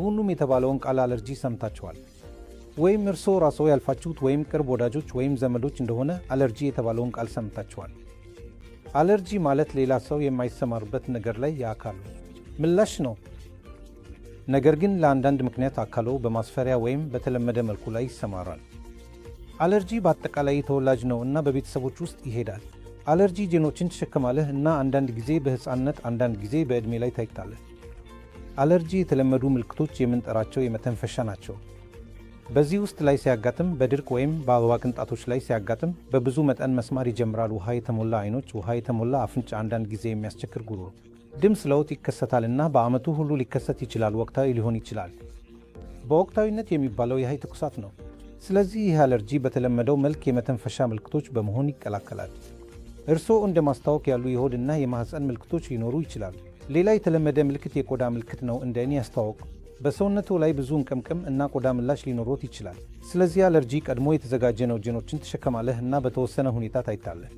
ሁሉም የተባለውን ቃል አለርጂ ሰምታችኋል። ወይም እርስዎ ራስዎ ያልፋችሁት ወይም ቅርብ ወዳጆች ወይም ዘመዶች እንደሆነ አለርጂ የተባለውን ቃል ሰምታችኋል። አለርጂ ማለት ሌላ ሰው የማይሰማሩበት ነገር ላይ የአካል ምላሽ ነው። ነገር ግን ለአንዳንድ ምክንያት አካሎ በማስፈሪያ ወይም በተለመደ መልኩ ላይ ይሰማራል። አለርጂ በአጠቃላይ ተወላጅ ነው እና በቤተሰቦች ውስጥ ይሄዳል። አለርጂ ጄኖችን ትሸከማለህ እና አንዳንድ ጊዜ በሕፃንነት አንዳንድ ጊዜ በዕድሜ ላይ ታይታለህ። አለርጂ የተለመዱ ምልክቶች የምንጠራቸው የመተንፈሻ ናቸው። በዚህ ውስጥ ላይ ሲያጋጥም በድርቅ ወይም በአበባ ቅንጣቶች ላይ ሲያጋጥም በብዙ መጠን መስማር ይጀምራል። ውሃ የተሞላ አይኖች፣ ውሃ የተሞላ አፍንጫ፣ አንዳንድ ጊዜ የሚያስቸግር ጉሮሮ ድምፅ ለውጥ ይከሰታል እና በዓመቱ ሁሉ ሊከሰት ይችላል። ወቅታዊ ሊሆን ይችላል። በወቅታዊነት የሚባለው የኃይል ትኩሳት ነው። ስለዚህ ይህ አለርጂ በተለመደው መልክ የመተንፈሻ ምልክቶች በመሆን ይቀላቀላል። እርስዎ እንደ ማስታወክ ያሉ የሆድ እና የማህፀን ምልክቶች ሊኖሩ ይችላሉ። ሌላ የተለመደ ምልክት የቆዳ ምልክት ነው። እንደ እኔ ያስታወቅ በሰውነቱ ላይ ብዙ እንቅምቅም እና ቆዳ ምላሽ ሊኖሮት ይችላል። ስለዚህ አለርጂ ቀድሞ የተዘጋጀ ነው። ጄኖችን ትሸከማለህ እና በተወሰነ ሁኔታ ታይታለህ።